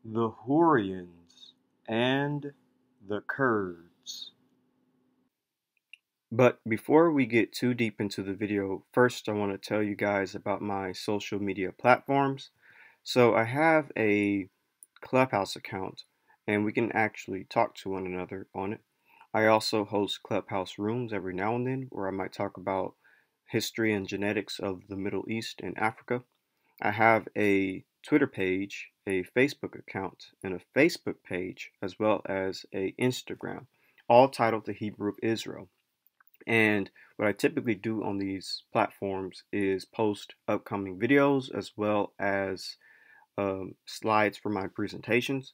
The Hurrians and the Kurds. But before we get too deep into the video, first I want to tell you guys about my social media platforms. So I have a Clubhouse account and we can actually talk to one another on it. I also host Clubhouse rooms every now and then where I might talk about history and genetics of the Middle East and Africa. I have a Twitter page, a Facebook account, and a Facebook page, as well as a Instagram, all titled The Hebrew of Israel. And what I typically do on these platforms is post upcoming videos as well as slides for my presentations.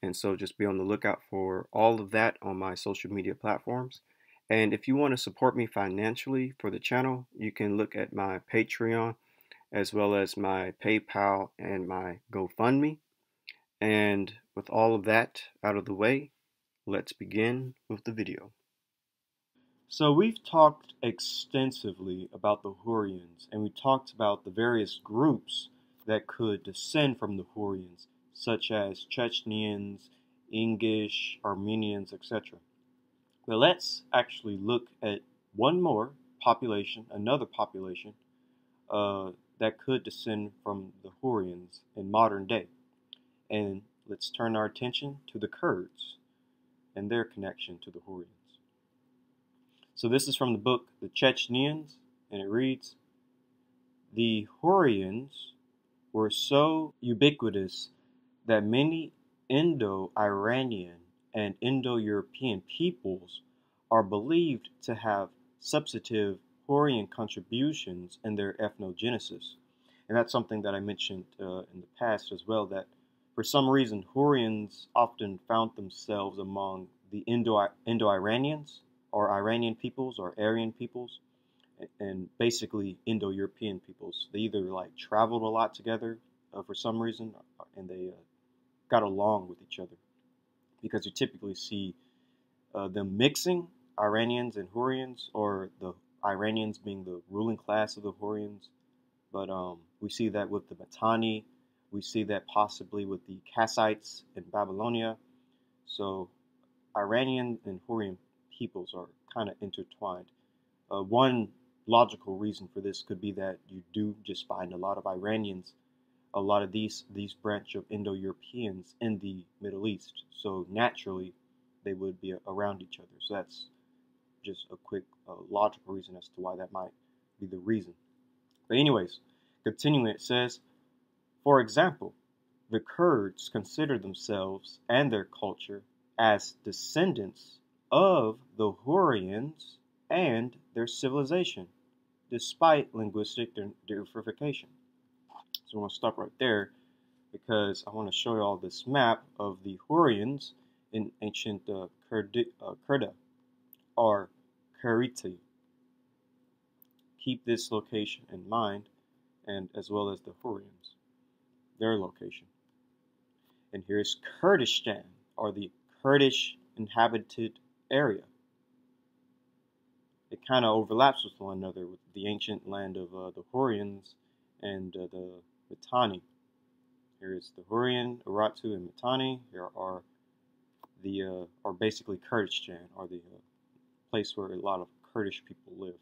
And so just be on the lookout for all of that on my social media platforms. And if you want to support me financially for the channel, you can look at my Patreon as well as my PayPal and my GoFundMe. And with all of that out of the way, let's begin with the video. So we've talked extensively about the Hurrians, and we talked about the various groups that could descend from the Hurrians, such as Chechens, Ingish, Armenians, etc. But let's actually look at one more population, another population, that could descend from the Hurrians in modern day. And let's turn our attention to the Kurds and their connection to the Hurrians. So this is from the book The Chechens, and it reads, "The Hurrians were so ubiquitous that many Indo-Iranian and Indo-European peoples are believed to have substantive Hurrian contributions in their ethnogenesis." And that's something that I mentioned in the past as well, that for some reason Hurrians often found themselves among the Indo-Iranians or Iranian peoples or Aryan peoples, and basically Indo-European peoples. They either like traveled a lot together for some reason, and they got along with each other, because you typically see them mixing, Iranians and Hurrians, or the Iranians being the ruling class of the Hurrians. But we see that with the Mitanni. We see that possibly with the Kassites in Babylonia. So Iranian and Hurrian peoples are kind of intertwined. One logical reason for this could be that you do just find a lot of Iranians, a lot of these branch of Indo-Europeans in the Middle East. So naturally, they would be around each other. So that's just a quick logical reason as to why that might be the reason. But anyways, continuing, it says, for example, the Kurds consider themselves and their culture as descendants of the Hurrians and their civilization, despite linguistic diversification. So I'm going to stop right there because I want to show you all this map of the Hurrians in ancient Kurda or Kuriti. Keep this location in mind, and as well as the Hurrians, their location. And here's Kurdistan, or the Kurdish inhabited area. It kind of overlaps with one another, with the ancient land of the Hurrians and the Mitanni. Here is the Hurrian, Urartu, and Mitanni. Here are the are basically Kurdistan, or the place where a lot of Kurdish people live.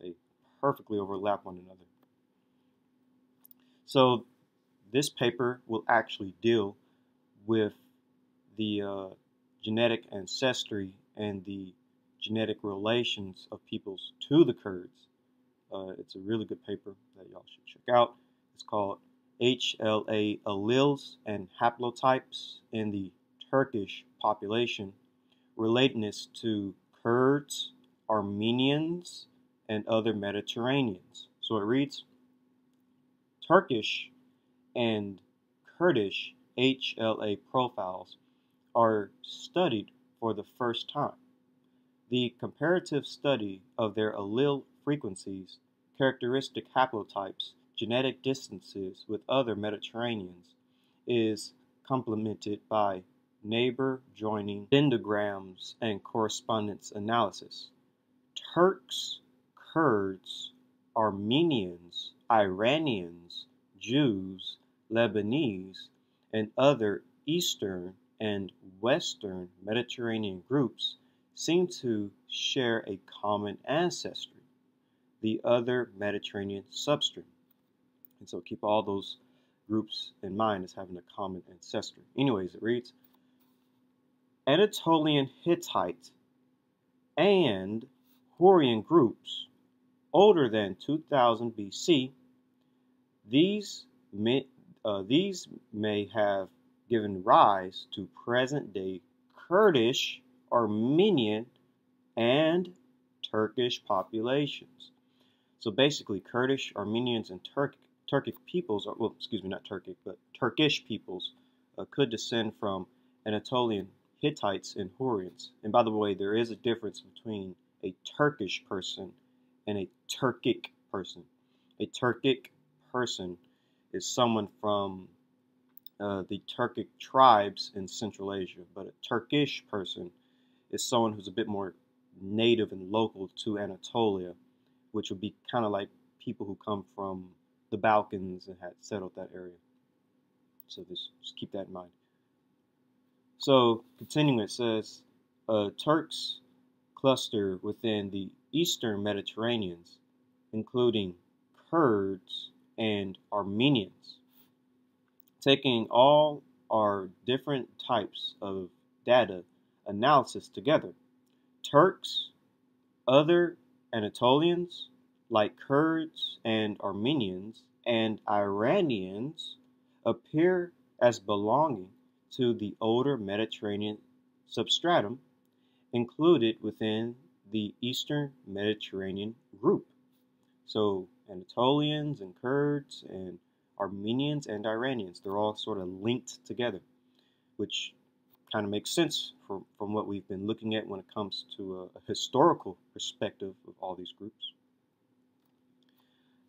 They perfectly overlap one another. So this paper will actually deal with the genetic ancestry and the genetic relations of peoples to the Kurds. It's a really good paper that y'all should check out. It's called HLA Alleles and Haplotypes in the Turkish Population, Relatedness to Kurds, Armenians, and other Mediterraneans. So it reads, Turkish and Kurdish HLA profiles are studied for the first time. The comparative study of their allele frequencies, characteristic haplotypes, genetic distances with other Mediterraneans is complemented by neighbor joining dendrograms and correspondence analysis. Turks, Kurds, Armenians, Iranians, Jews, Lebanese, and other Eastern and Western Mediterranean groups seem to share a common ancestry, the other Mediterranean substream. And so keep all those groups in mind as having a common ancestry. Anyways, it reads, Anatolian Hittite and Hurrian groups older than 2000 BC. These may have given rise to present-day Kurdish, Armenian, and Turkish populations. So basically, Kurdish, Armenians, and Turkic peoples, or, well, excuse me, not Turkic, but Turkish peoples, could descend from Anatolian Hittites and Hurrians. And by the way, there is a difference between a Turkish person and a Turkic person. A Turkic person is someone from the Turkic tribes in Central Asia, but a Turkish person is someone who's a bit more native and local to Anatolia, which would be kind of like people who come from the Balkans and had settled that area. So just keep that in mind. So continuing, it says, Turks cluster within the Eastern Mediterraneans, including Kurds and Armenians. Taking all our different types of data analysis together, Turks, other Anatolians, like Kurds and Armenians, and Iranians appear as belonging to the older Mediterranean substratum included within the Eastern Mediterranean group. So Anatolians and Kurds and Armenians and Iranians, they're all sort of linked together, which kind of makes sense from what we've been looking at when it comes to a historical perspective of all these groups.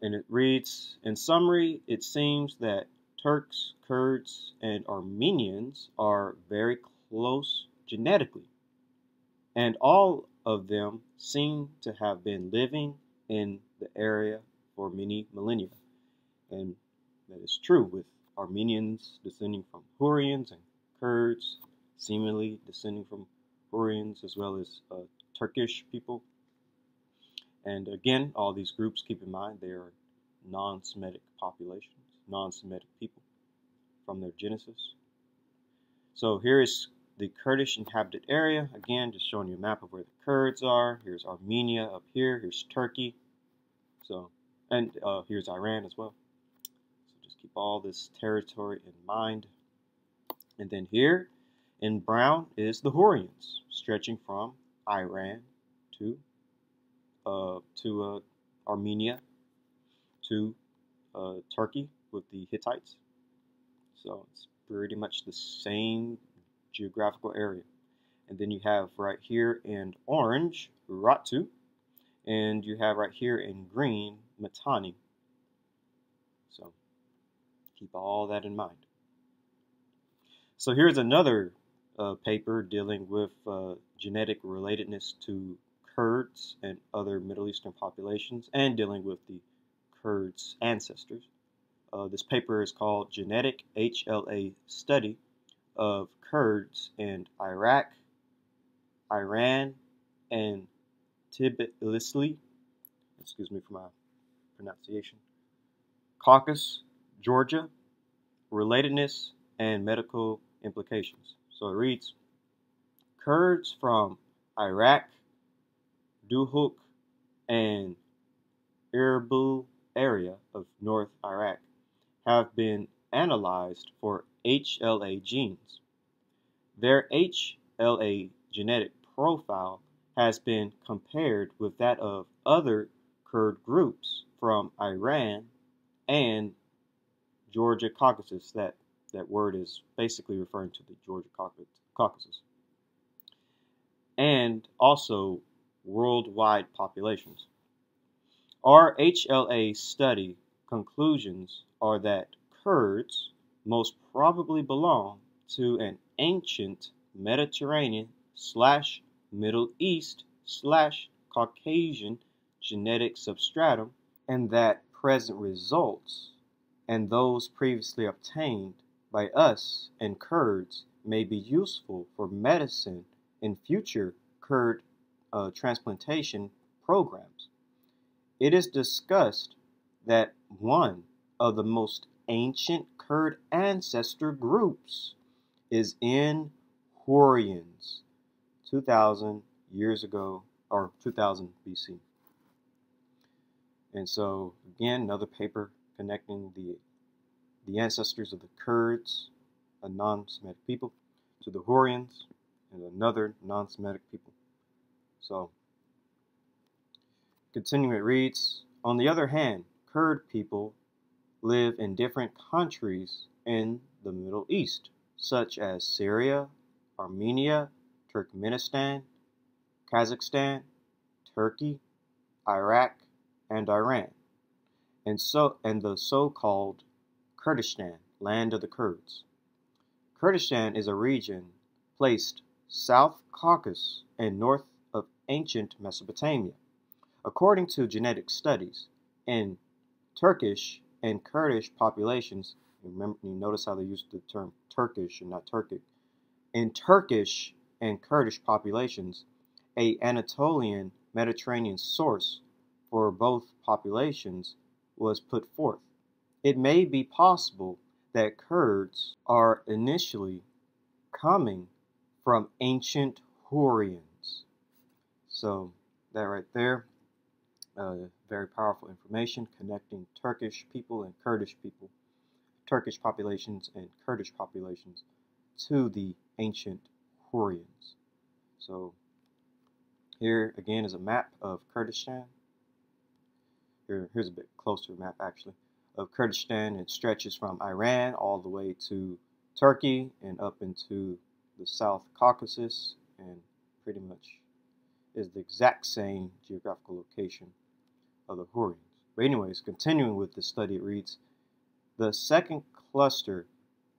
And it reads, in summary, it seems that Turks, Kurds, and Armenians are very close genetically, and all of them seem to have been living in the area for many millennia. And that is true, with Armenians descending from Hurrians and Kurds seemingly descending from Hurrians, as well as Turkish people. And again, all these groups, keep in mind, they are non-Semitic populations, non-Semitic people from their genesis. So here is the Kurdish inhabited area. Again, just showing you a map of where the Kurds are. Here's Armenia up here. Here's Turkey. So, and here's Iran as well. So just keep all this territory in mind. And then here in brown is the Hurrians, stretching from Iran to Armenia to Turkey with the Hittites. So it's pretty much the same geographical area. And then you have right here in orange, Ratu, and you have right here in green, Mitanni. So keep all that in mind. So here's another paper dealing with genetic relatedness to Kurds and other Middle Eastern populations, and dealing with the Kurds' ancestors. This paper is called Genetic HLA Study of Kurds in Iraq, Iran, and Tbilisi, excuse me for my pronunciation, Caucasus, Georgia, relatedness and medical implications. So it reads, Kurds from Iraq, Duhok, and Erbil area of North Iraq have been analyzed for HLA genes. Their HLA genetic profile has been compared with that of other Kurd groups from Iran and Georgia Caucasus. That word is basically referring to the Georgia Caucasus. And also worldwide populations. Our HLA study conclusions are that Kurds most probably belong to an ancient Mediterranean / Middle East / Caucasian genetic substratum, and that present results and those previously obtained by us and Kurds may be useful for medicine in future Kurd transplantation programs. It is discussed that one of the most ancient Kurd ancestor groups is in Hurrians, 2,000 years ago, or 2000 BC. And so, again, another paper connecting the ancestors of the Kurds, a non-Semitic people, to the Hurrians, and another non-Semitic people. So, continuing, it reads, on the other hand, Kurd people live in different countries in the Middle East, such as Syria, Armenia, Turkmenistan, Kazakhstan, Turkey, Iraq, and Iran, and the so-called Kurdistan, land of the Kurds. Kurdistan is a region placed South Caucasus and north of ancient Mesopotamia. According to genetic studies, in Turkish and Kurdish populations, you notice how they use the term Turkish and not Turkic. In Turkish and Kurdish populations, an Anatolian Mediterranean source for both populations was put forth. It may be possible that Kurds are initially coming from ancient Hurrians. So that right there, very powerful information connecting Turkish people and Kurdish people, Turkish populations and Kurdish populations to the ancient Hurrians. So here again is a map of Kurdistan. Here's a bit closer map actually of Kurdistan. It stretches from Iran all the way to Turkey and up into the South Caucasus, and pretty much is the exact same geographical location of the Hurrians. But anyways, continuing with the study, it reads, the second cluster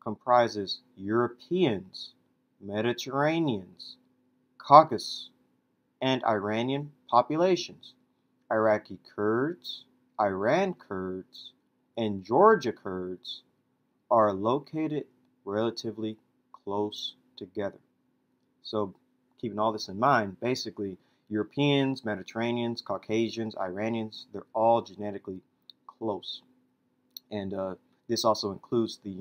comprises Europeans, Mediterraneans, Caucasus, and Iranian populations. Iraqi Kurds, Iran Kurds, and Georgia Kurds are located relatively close together. So keeping all this in mind, basically Europeans, Mediterraneans, Caucasians, Iranians, they're all genetically close. And this also includes the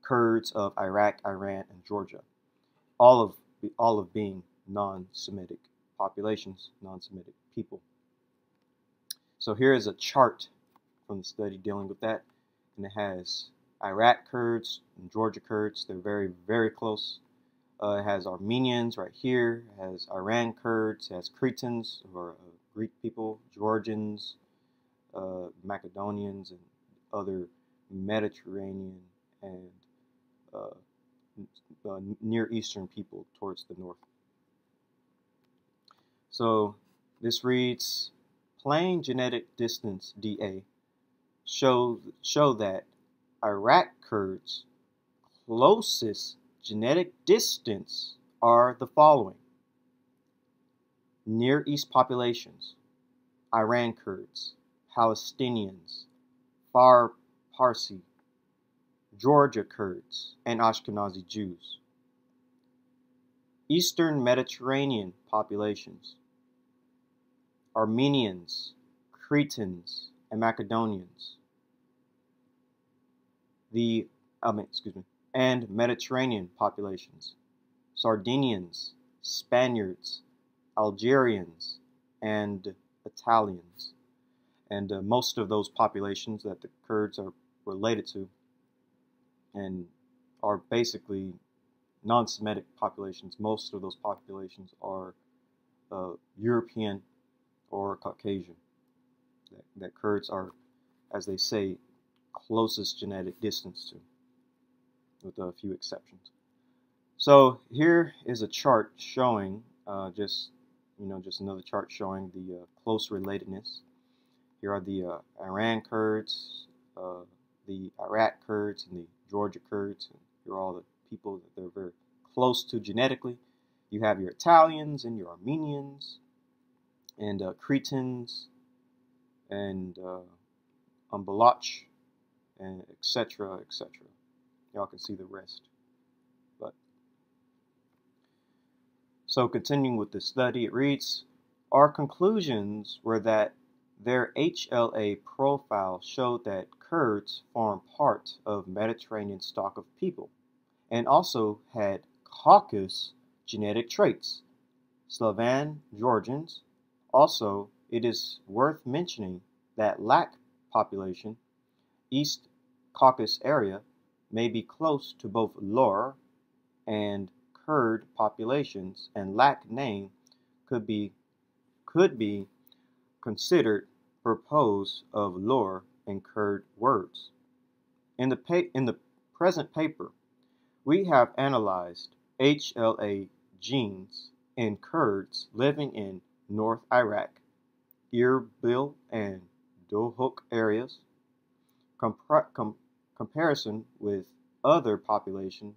Kurds of Iraq, Iran, and Georgia, all of being non-Semitic populations, non-Semitic people. So here is a chart from the study dealing with that, and it has Iraq Kurds and Georgia Kurds. They're very, very close. It has Armenians right here. It has Iran Kurds. It has Cretans, who are Greek people, Georgians, Macedonians, and other Mediterranean and Near Eastern people towards the north. So this reads, plain genetic distance DA show that Iraq Kurds' closest genetic distance are the following: Near East populations, Iran Kurds, Palestinians, Far Parsi, Georgia Kurds, and Ashkenazi Jews. Eastern Mediterranean populations, Armenians, Cretans, and Macedonians. And Mediterranean populations, Sardinians, Spaniards, Algerians, and Italians. And most of those populations that the Kurds are related to and are basically non-Semitic populations, most of those populations are European or Caucasian, that Kurds are, as they say, closest genetic distance to, with a few exceptions. So here is a chart showing just another chart showing the close relatedness. Here are the Iran Kurds, the Iraq Kurds, and the Georgia Kurds. And here are all the people that they're very close to genetically. You have your Italians and your Armenians and Cretans and Balach, and etc., etc. y'all can see the rest. But so continuing with the study, it reads, our conclusions were that their HLA profile showed that Kurds form part of Mediterranean stock of people and also had Caucasus genetic traits, Slavan Georgians. Also, it is worth mentioning that Lak population, East Caucasus area, may be close to both Lur and Kurd populations, and Lak name could be considered purpose of Lur and Kurd words. In the present paper, we have analyzed HLA genes in Kurds living in North Iraq, Erbil and Dohuk areas. Comparison with other populations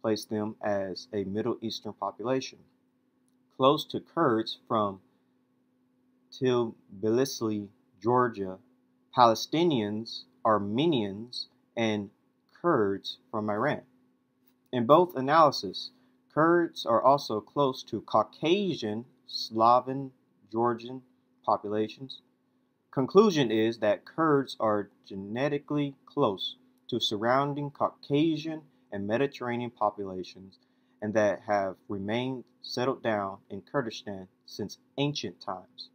place them as a Middle Eastern population, close to Kurds from Tbilisi, Georgia, Palestinians, Armenians, and Kurds from Iran. In both analyses, Kurds are also close to Caucasian, Slavic, Georgian populations. Conclusion is that Kurds are genetically close to surrounding Caucasian and Mediterranean populations and that have remained settled down in Kurdistan since ancient times.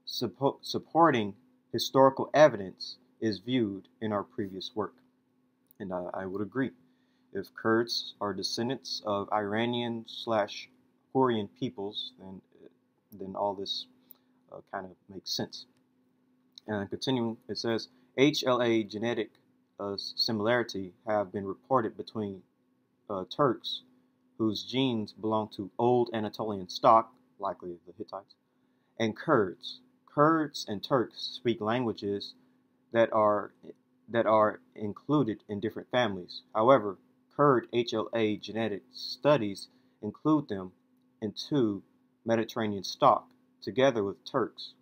Supporting historical evidence is viewed in our previous work. And I would agree. If Kurds are descendants of Iranian/Hurrian peoples, then all this kind of makes sense. And continuing, it says HLA genetic similarity have been reported between Turks whose genes belong to old Anatolian stock, likely the Hittites, and Kurds. Kurds and Turks speak languages that are included in different families. However, Kurd HLA genetic studies include them into Mediterranean stock, together with Turks.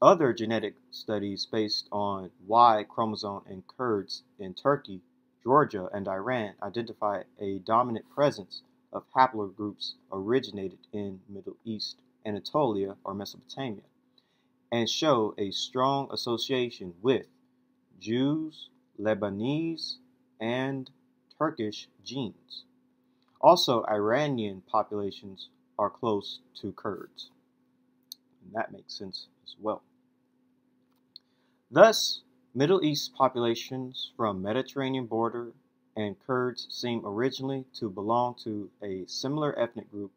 Other genetic studies based on Y chromosome in Kurds in Turkey, Georgia, and Iran identify a dominant presence of haplogroups originated in Middle East, Anatolia, or Mesopotamia, and show a strong association with Jews, Lebanese, and Turkish genes. Also, Iranian populations are close to Kurds, and that makes sense as well. Thus, Middle East populations from Mediterranean border and Kurds seem originally to belong to a similar ethnic group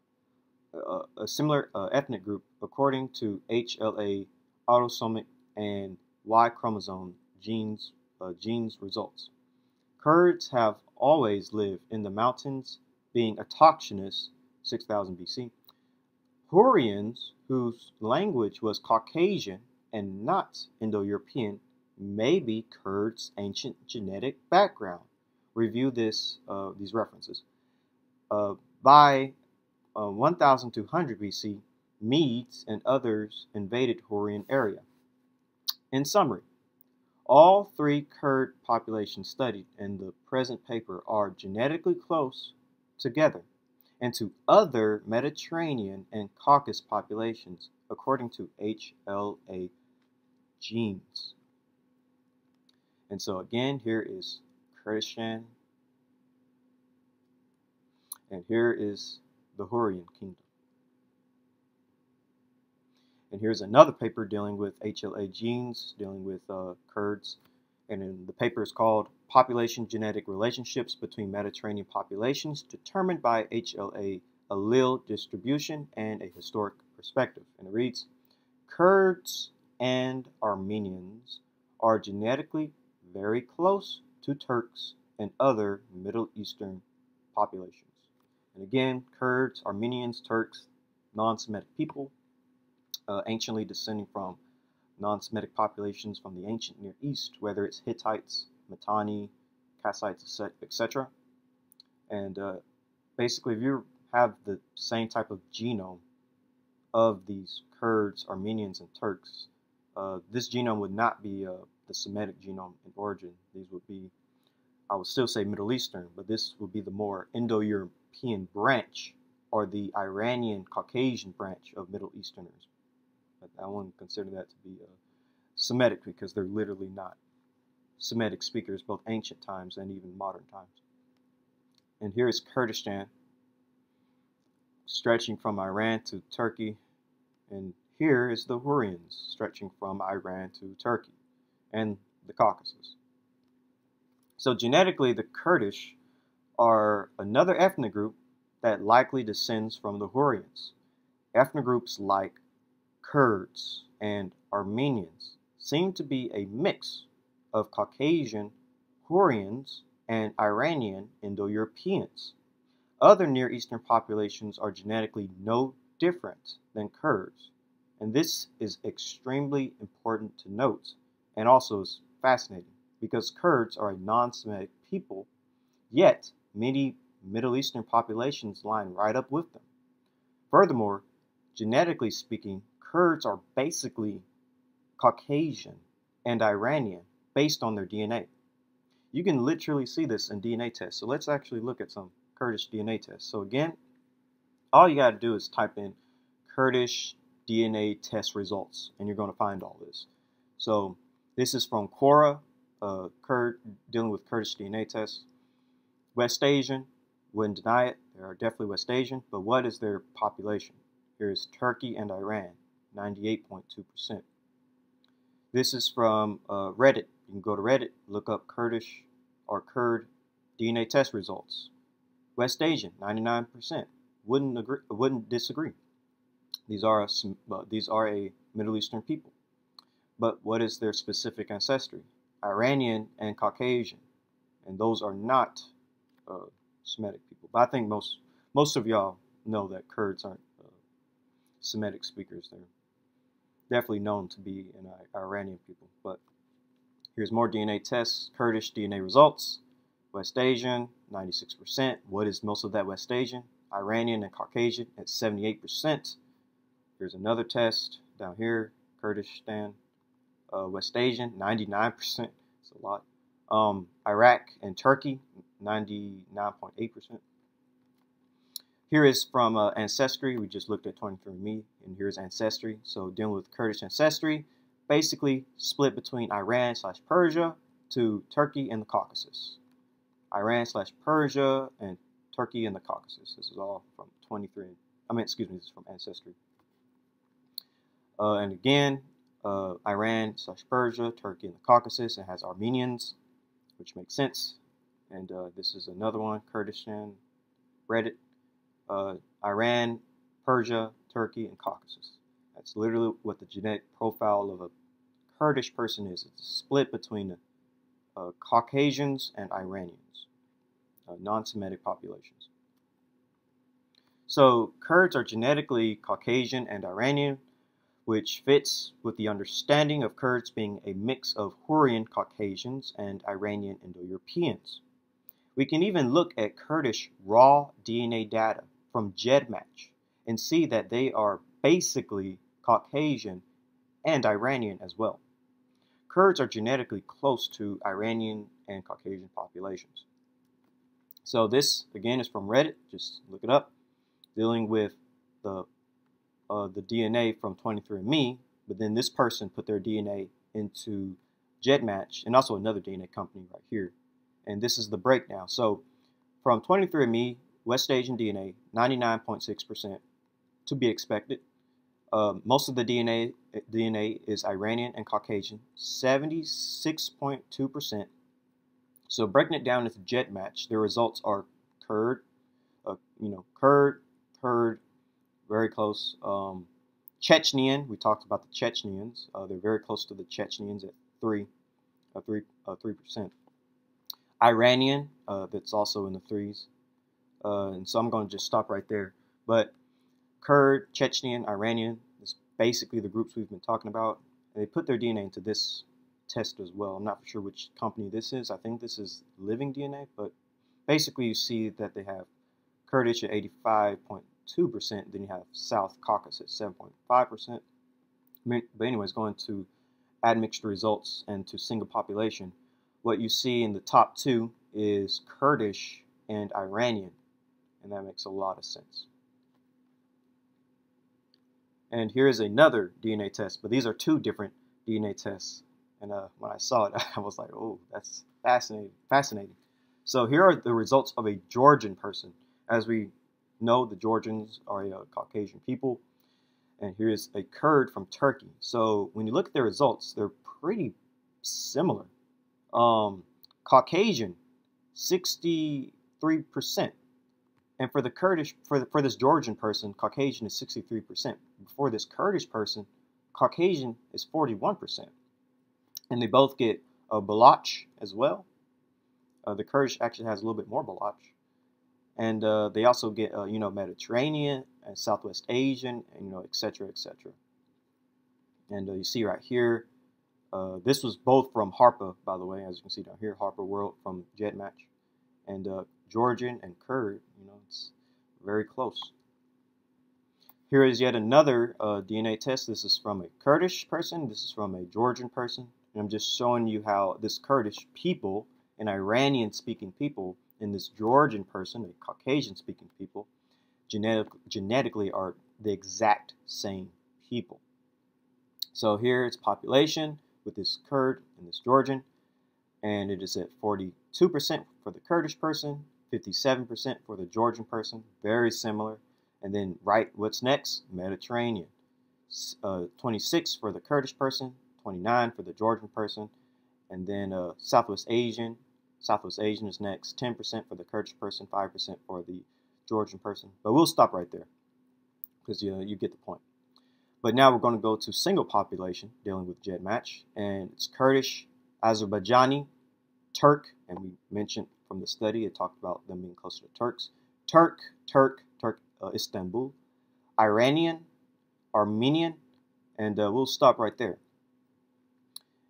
according to HLA autosomic and Y chromosome genes results. Kurds have always lived in the mountains, being autochthonous 6000 BC. Hurrians, whose language was Caucasian and not Indo-European, may be Kurds' ancient genetic background. Review these references. By 1200 BC, Medes and others invaded Hurrian area. In summary, all three Kurd populations studied in the present paper are genetically close together and to other Mediterranean and Caucasus populations according to HLA genes. And so again, here is Kurdistan, and here is the Hurrian kingdom. And here's another paper dealing with HLA genes, dealing with Kurds. And the paper is called Population Genetic Relationships Between Mediterranean Populations Determined by HLA Allele Distribution and a Historic Perspective. And it reads, Kurds and Armenians are genetically very close to Turks and other Middle Eastern populations. And again, Kurds, Armenians, Turks, non-Semitic people, anciently descending from non-Semitic populations from the ancient Near East, whether it's Hittites, Mitanni, Kassites, etc. And basically, if you have the same type of genome of these Kurds, Armenians, and Turks, this genome would not be the Semitic genome in origin. These would be I would still say Middle Eastern, but this would be the more Indo-European branch, or the Iranian Caucasian branch of Middle Easterners. But I wouldn't consider that to be Semitic, because they're literally not Semitic speakers, both ancient times and even modern times. And here is Kurdistan, stretching from Iran to Turkey. And here is the Hurrians, stretching from Iran to Turkey and the Caucasus. So genetically, the Kurdish are another ethnic group that likely descends from the Hurrians. Ethnic groups like Kurds and Armenians seem to be a mix of Caucasian Hurrians and Iranian Indo-Europeans. Other Near Eastern populations are genetically no different than Kurds, and this is extremely important to note, and also is fascinating, because Kurds are a non-Semitic people, yet many Middle Eastern populations line right up with them. Furthermore, genetically speaking, Kurds are basically Caucasian and Iranian based on their DNA. You can literally see this in DNA tests. So let's actually look at some Kurdish DNA tests. So again, all you got to do is type in Kurdish DNA test results, and you're going to find all this. So this is from Quora, dealing with Kurdish DNA tests. West Asian, wouldn't deny it. They are definitely West Asian, but what is their population? Here is Turkey and Iran, 98.2%. This is from Reddit. You can go to Reddit, look up Kurdish or Kurd DNA test results. West Asian, 99%. Wouldn't disagree. These are a Middle Eastern people. But what is their specific ancestry? Iranian and Caucasian, and those are not Semitic people. But I think most of y'all know that Kurds aren't Semitic speakers. They're definitely known to be an Iranian people. But here's more DNA tests. Kurdish DNA results. West Asian, 96%. What is most of that West Asian? Iranian and Caucasian at 78%. Here's another test down here. Kurdistan, West Asian, 99%. It's a lot. Iraq and Turkey, 99.8%. Here is from Ancestry. We just looked at 23andMe, and here's Ancestry. So dealing with Kurdish ancestry, basically split between Iran/Persia to Turkey and the Caucasus. Iran/Persia and Turkey and the Caucasus. This is all from 23. This is from Ancestry. And again, Iran/Persia, Turkey and the Caucasus. It has Armenians, which makes sense. And this is another one, Kurdistan, Reddit. Iran, Persia, Turkey, and Caucasus. That's literally what the genetic profile of a Kurdish person is. It's a split between Caucasians and Iranians, non-Semitic populations. So Kurds are genetically Caucasian and Iranian, which fits with the understanding of Kurds being a mix of Hurrian Caucasians and Iranian Indo-Europeans. We can even look at Kurdish raw DNA data from GEDmatch and see that they are basically Caucasian and Iranian as well. Kurds are genetically close to Iranian and Caucasian populations. So this, again, is from Reddit. Just look it up. Dealing with the DNA from 23andMe, but then this person put their DNA into GEDmatch, and also another DNA company right here. And this is the breakdown. So from 23andMe, West Asian DNA, 99.6%, to be expected. Most of the DNA is Iranian and Caucasian, 76.2%. So breaking it down into GEDmatch, the results are Kurd, very close. Chechenian, we talked about the Chechenians. They're very close to the Chechenians at 3%. Iranian, that's also in the 3s. And so I'm going to just stop right there. But Kurd, Chechenian, Iranian is basically the groups we've been talking about. And they put their DNA into this test as well. I'm not for sure which company this is. I think this is Living DNA, but basically you see that they have Kurdish at 85.2%. Then you have South Caucasus, 7.5%. But anyways, going to admixture results and to single population, what you see in the top two is Kurdish and Iranian, and that makes a lot of sense. And here's another DNA test, but these are two different DNA tests. And when I saw it, I was like, oh, that's fascinating. So here are the results of a Georgian person. As we know, the Georgians are a Caucasian people. And here's a Kurd from Turkey. So when you look at their results, they're pretty similar. Caucasian, 63%. And for the Kurdish, for this Georgian person, Caucasian is 63%. For this Kurdish person, Caucasian is 41%. And they both get Baloch as well. The Kurdish actually has a little bit more Baloch. And they also get, Mediterranean and Southwest Asian, and, et cetera, et cetera. And you see right here, this was both from Harpa, by the way, as you can see down here, Harpa World from JetMatch. And Georgian and Kurd, it's very close. Here is yet another DNA test. This is from a Kurdish person. This is from a Georgian person. And I'm just showing you how this Kurdish people, an Iranian-speaking people, and this Georgian person, a Caucasian-speaking people, genetically are the exact same people. So here it's population with this Kurd and this Georgian, and it is at 42% for the Kurdish person, 57% for the Georgian person, very similar. And then what's next? Mediterranean. 26 for the Kurdish person, 29 for the Georgian person, and then Southwest Asian. Southwest Asian is next, 10% for the Kurdish person, 5% for the Georgian person. But we'll stop right there because you get the point. But now we're going to go to single population dealing with JetMatch, and it's Kurdish, Azerbaijani, Turk, and we mentioned from the study, it talked about them being closer to Turks. Turk, Istanbul, Iranian, Armenian, and we'll stop right there.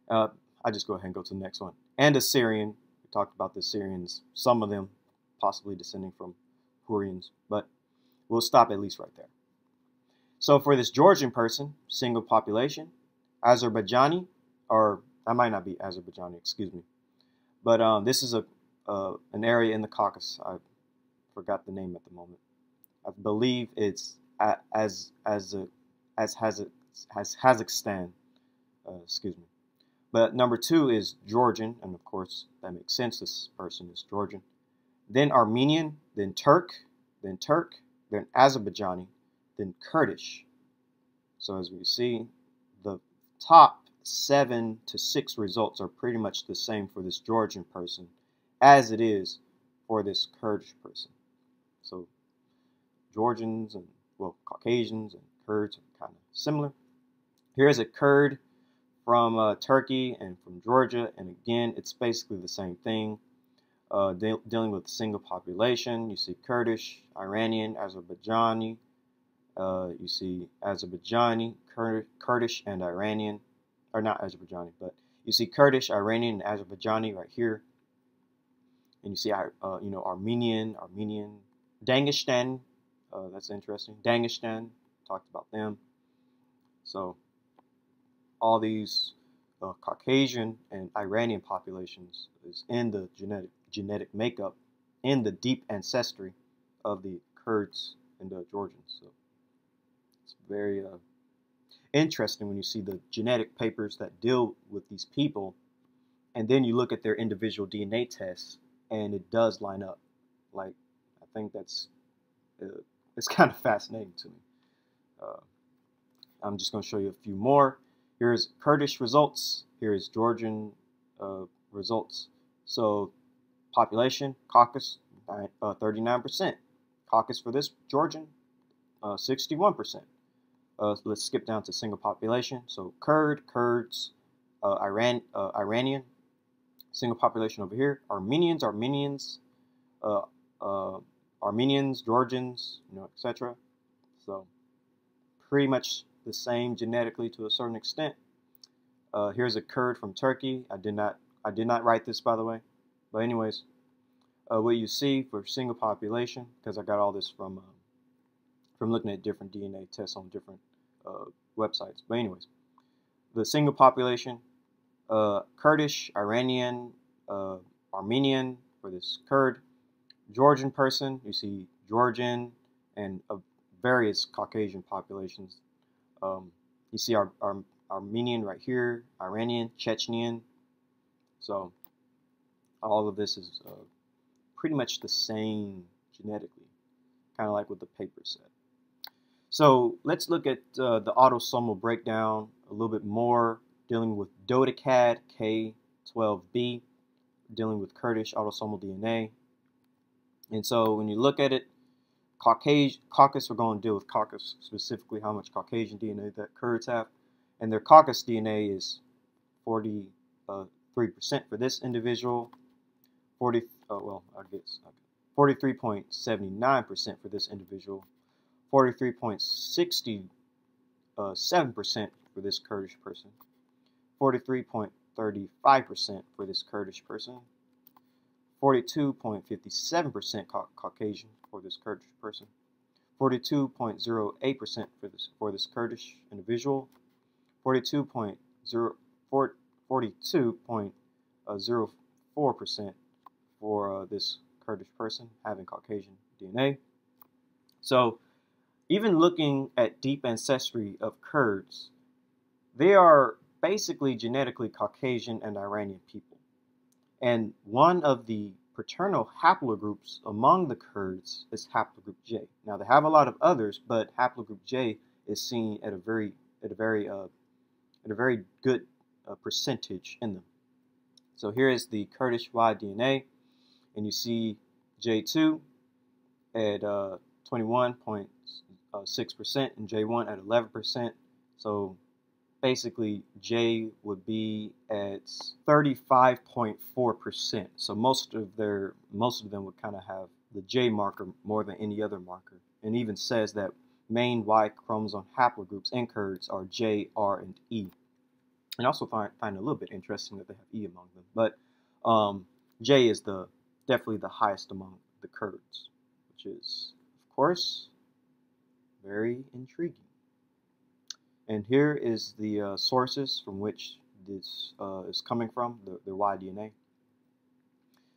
I just go ahead and go to the next one. And Assyrian. We talked about the Assyrians, some of them possibly descending from Hurrians, but we'll stop at least right there. So for this Georgian person, single population, Azerbaijani, or I might not be Azerbaijani, excuse me, but this is an area in the Caucasus. I forgot the name at the moment. I believe it's as Kazakhstan, excuse me. But number 2 is Georgian, and of course that makes sense. This person is Georgian. Then Armenian, then Turk, then Azerbaijani, then Kurdish. So as we see, the top 7 to 6 results are pretty much the same for this Georgian person as it is for this Kurdish person. So Georgians and, well, Caucasians and Kurds are kind of similar. Here's a Kurd from Turkey and from Georgia, and again, it's basically the same thing. Dealing with single population, you see Kurdish, Iranian, Azerbaijani. You see Azerbaijani, Kurdish, and Iranian, or not Azerbaijani, but you see Kurdish, Iranian, and Azerbaijani right here. And you see, Armenian, Dagestan. That's interesting. Dagestan, talked about them. So all these Caucasian and Iranian populations is in the genetic makeup, in the deep ancestry of the Kurds and the Georgians. So it's very interesting when you see the genetic papers that deal with these people, and then you look at their individual DNA tests, and it does line up. Like, I think that's it's kind of fascinating to me. I'm just going to show you a few more. Here's Kurdish results. Here is Georgian results. So population, Caucasus, 39%. Caucasus for this Georgian, 61%. Let's skip down to single population. So Kurds, Iranian, single population over here. Armenians, Georgians, etc. So pretty much the same genetically to a certain extent. Here's a Kurd from Turkey. I did not write this, by the way. But anyways, what you see for single population, because I got all this from looking at different DNA tests on different websites. But anyways, the single population, Kurdish, Iranian, Armenian, for this Kurd. Georgian person, you see Georgian and various Caucasian populations. You see Armenian right here, Iranian, Chechenian. So all of this is pretty much the same genetically, kind of like what the paper said. So let's look at the autosomal breakdown a little bit more, dealing with Dodecad K12B, dealing with Kurdish autosomal DNA. And so when you look at it, Caucasus, we're going to deal with Caucasus specifically, how much Caucasian DNA that Kurds have. And their Caucasus DNA is 43% for this individual, 43.79% for this individual, 43.67% for this Kurdish person, 43.35% for this Kurdish person, 42.57% Caucasian for this Kurdish person, 42.08% for this Kurdish individual, 42.04% for this Kurdish person having Caucasian DNA. So even looking at deep ancestry of Kurds, they are basically genetically Caucasian and Iranian people. And one of the paternal haplogroups among the Kurds is haplogroup J. Now they have a lot of others, but haplogroup J is seen at a very good percentage in them. So here is the Kurdish Y DNA, and you see J2 at 21.6% and J1 at 11%. So basically J would be at 35.4%. So most of them would kind of have the J marker more than any other marker, and even says that main Y chromosome haplogroups in Kurds are J, R, and E. And also find it a little bit interesting that they have E among them. But J is definitely the highest among the Kurds, which is, of course, very intriguing. And here is the sources from which this is coming from, their Y DNA.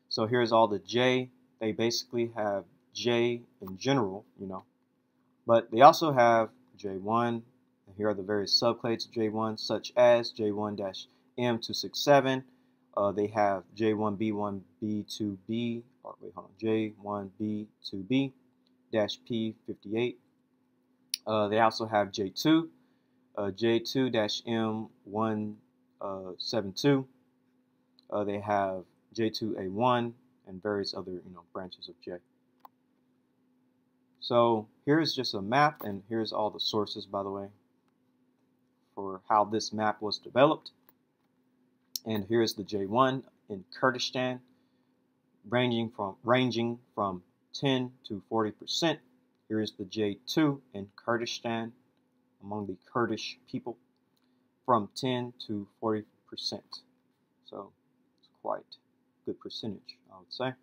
So here's all the J. They basically have J in general, but they also have J1. And here are the various subclades of J1, such as J1-M267. They have J1B1B2B, J1B2B-P58. They also have J2, J2-M172. They have J2A1 and various other branches of J. So here's just a map, and here's all the sources, by the way, for how this map was developed. And here's the J1 in Kurdistan, ranging from 10 to 40%. Here is the J2 in Kurdistan, among the Kurdish people, from 10 to 40%. So it's quite a good percentage, I would say.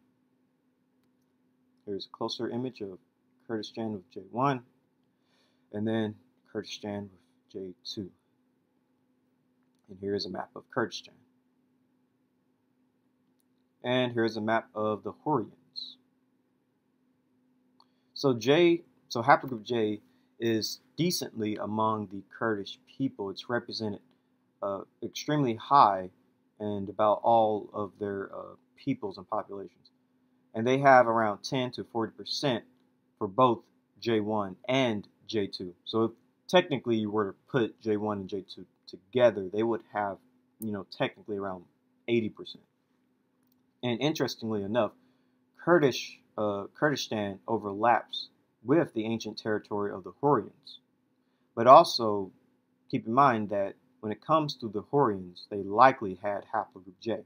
Here's a closer image of Kurdistan with J1, and then Kurdistan with J2. And here is a map of Kurdistan. And here's a map of the Hurrians. So haplogroup J is decently among the Kurdish people. It's represented extremely high and about all of their peoples and populations. And they have around 10 to 40% for both J1 and J2. So if technically you were to put J1 and J2 together, they would have, technically around 80%. And interestingly enough, Kurdistan overlaps with the ancient territory of the Hurrians. But also keep in mind that when it comes to the Hurrians, they likely had haplogroup J. I'm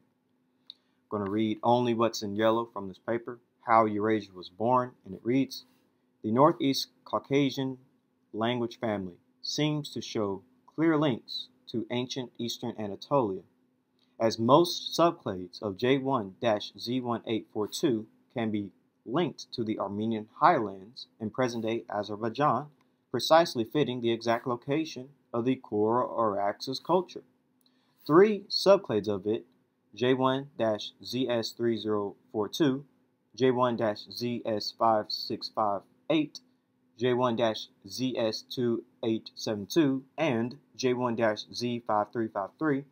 going to read only what's in yellow from this paper, How Eurasia Was Born, and it reads, the Northeast Caucasian language family seems to show clear links to ancient Eastern Anatolia, as most subclades of J1-Z1842 can be linked to the Armenian highlands in present-day Azerbaijan, precisely fitting the exact location of the Kora Araxes culture. 3 subclades of it, J1-ZS3042, J1-ZS5658, J1-ZS2872, and J1-Z5353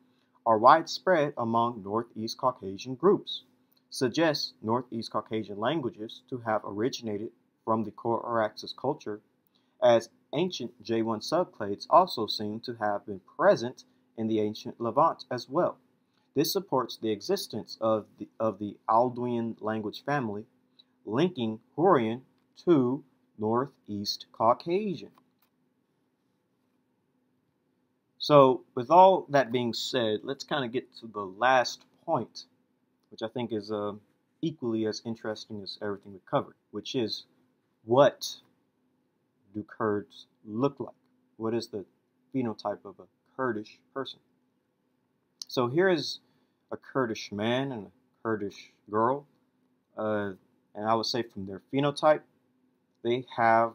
are widespread among Northeast Caucasian groups, suggests Northeast Caucasian languages to have originated from the Coraxus culture, as ancient J1 subclades also seem to have been present in the ancient Levant as well. This supports the existence of the Alduin language family, linking Hurrian to Northeast Caucasian. So with all that being said, let's kind of get to the last point, which I think is equally as interesting as everything we covered, which is, what do Kurds look like? What is the phenotype of a Kurdish person? So here is a Kurdish man and a Kurdish girl, and I would say from their phenotype, they have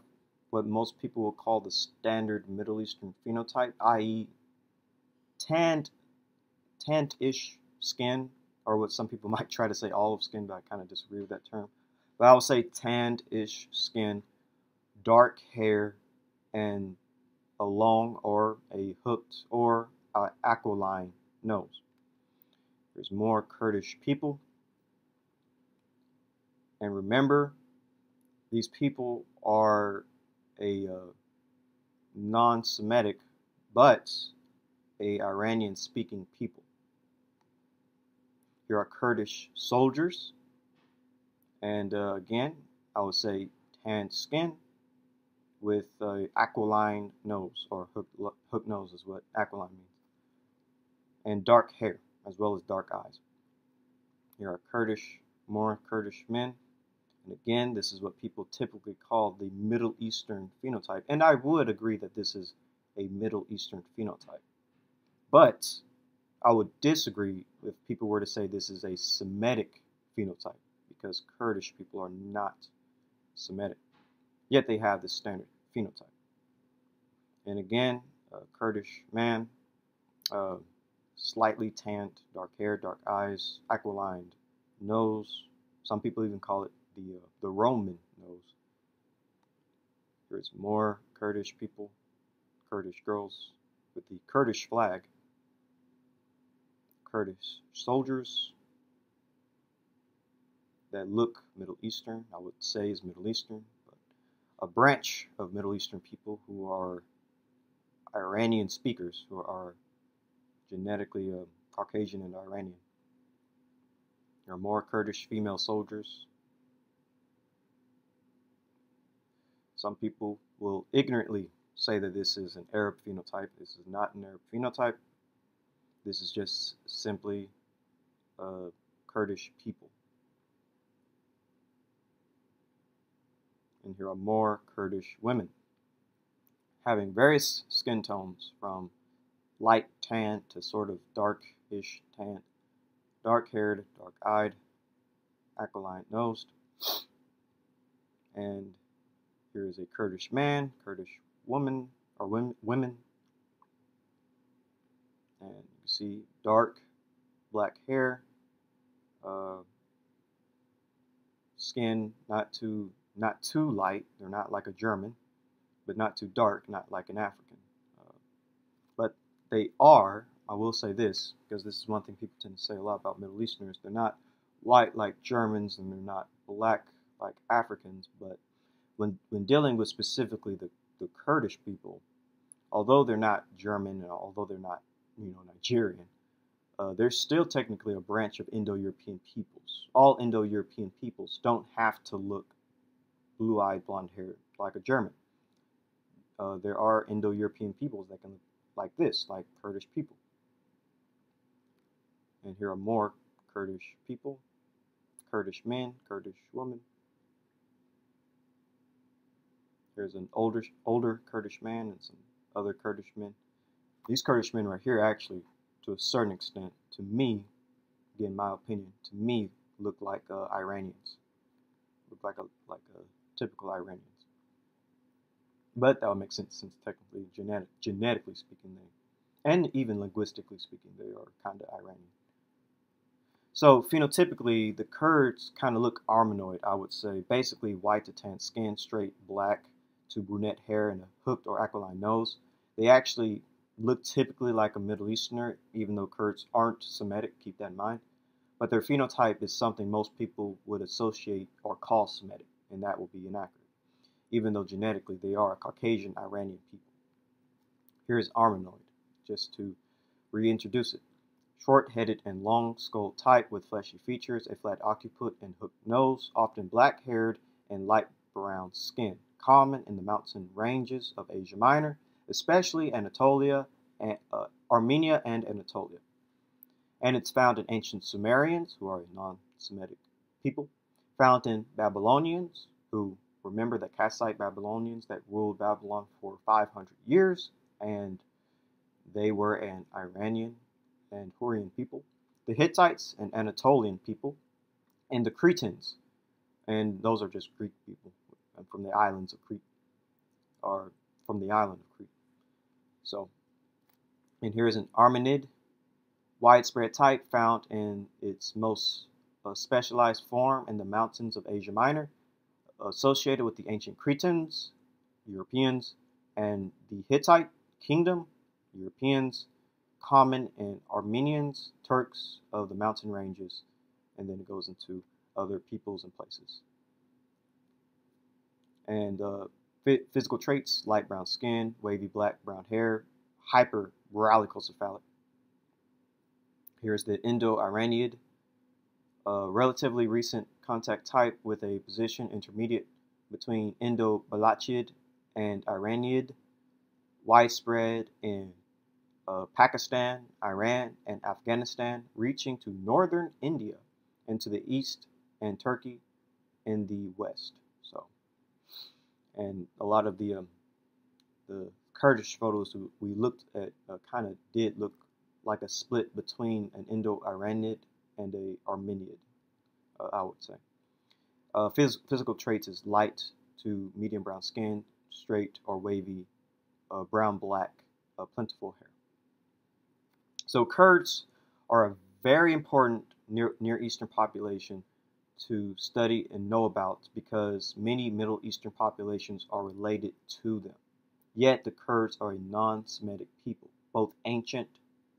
what most people will call the standard Middle Eastern phenotype, i.e. tanned-ish skin, or what some people might try to say olive skin, but I kind of disagree with that term. But I would say tanned-ish skin, dark hair, and a long or a hooked or aquiline nose. There's more Kurdish people. And remember, these people are a non-Semitic, but a Iranian-speaking people. Here are Kurdish soldiers, and again, I would say tanned skin with aquiline nose, or hook nose is what aquiline means, and dark hair, as well as dark eyes. Here are more Kurdish men, and again, this is what people typically call the Middle Eastern phenotype, and I would agree that this is a Middle Eastern phenotype. But I would disagree if people were to say this is a Semitic phenotype, because Kurdish people are not Semitic, yet they have the standard phenotype. And again, a Kurdish man, slightly tanned, dark hair, dark eyes, aquiline nose. Some people even call it the Roman nose. There's more Kurdish people, Kurdish girls with the Kurdish flag. Kurdish soldiers that look Middle Eastern, I would say is Middle Eastern, but a branch of Middle Eastern people who are Iranian speakers, who are genetically Caucasian and Iranian. There are more Kurdish female soldiers. Some people will ignorantly say that this is an Arab phenotype. This is not an Arab phenotype. This is just simply Kurdish people. And here are more Kurdish women, having various skin tones from light tan to sort of darkish tan, dark-haired, dark-eyed, aquiline-nosed. And here is a Kurdish man, Kurdish woman, or women. And you can see dark black hair, skin not too light. They're not like a German, but not too dark, not like an African. But they are, I will say this, because this is one thing people tend to say a lot about Middle Easterners, they're not white like Germans and they're not black like Africans, but when dealing with specifically the Kurdish people, although they're not German and although they're not Nigerian, they're still technically a branch of Indo-European peoples. All Indo-European peoples don't have to look blue-eyed, blonde-haired like a German. There are Indo-European peoples that can look like this, like Kurdish people. And here are more Kurdish people, Kurdish men, Kurdish women. Here's an older Kurdish man and some other Kurdish men. These Kurdish men right here actually, to a certain extent, to me, again, my opinion, to me, look like Iranians. Look like a typical Iranians. But that would make sense since technically, genetically speaking, and even linguistically speaking, they are kind of Iranian. So phenotypically, the Kurds kind of look Armenoid, I would say. Basically white to tan skin, straight black to brunette hair, and a hooked or aquiline nose. They actually look typically like a Middle Easterner, even though Kurds aren't Semitic, keep that in mind. But their phenotype is something most people would associate or call Semitic, and that will be inaccurate, even though genetically they are a Caucasian Iranian people. Here's Armenoid, just to reintroduce it. Short-headed and long-skulled type with fleshy features, a flat occiput and hooked nose, often black-haired and light brown skin, common in the mountain ranges of Asia Minor, especially Anatolia, Armenia and Anatolia. And it's found in ancient Sumerians, who are a non-Semitic people, found in Babylonians, who remember the Kassite Babylonians that ruled Babylon for 500 years, and they were an Iranian and Hurrian people, the Hittites and Anatolian people, and the Cretans, and those are just Greek people from the islands of Crete, or from the island of Crete. So, and here's an Armenid, widespread type found in its most specialized form in the mountains of Asia Minor, associated with the ancient Cretans, Europeans, and the Hittite kingdom, Europeans, common in Armenians, Turks of the mountain ranges, and then it goes into other peoples and places. And physical traits: light brown skin, wavy black brown hair, hyper-rhallicocephalic. Here's the Indo-Iraniid, a relatively recent contact type with a position intermediate between Indo-Balachid and Iraniid, widespread in Pakistan, Iran, and Afghanistan, reaching to northern India and to the east, and Turkey in the west. So, and a lot of the Kurdish photos we looked at kind of did look like a split between an Indo-Iraniid and a Armeniid, I would say. Physical traits is light to medium brown skin, straight or wavy, brown-black, plentiful hair. So Kurds are a very important Near Eastern population to study and know about because many Middle Eastern populations are related to them. Yet the Kurds are a non-Semitic people, both ancient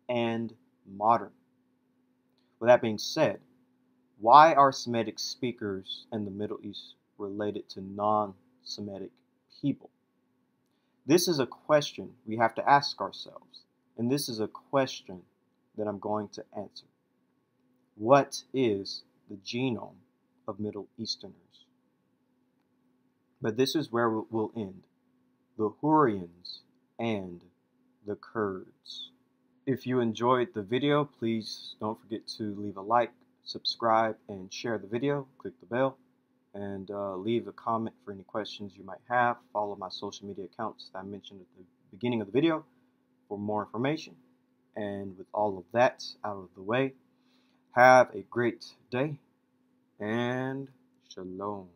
and modern. With that being said, why are Semitic speakers in the Middle East related to non-Semitic people? This is a question we have to ask ourselves, and this is a question that I'm going to answer. What is the genome of Middle Easterners? But this is where we'll end. The Hurrians and the Kurds. If you enjoyed the video, please don't forget to leave a like, subscribe, and share the video. Click the bell, and leave a comment for any questions you might have. Follow my social media accounts that I mentioned at the beginning of the video for more information. And with all of that out of the way, have a great day and shalom.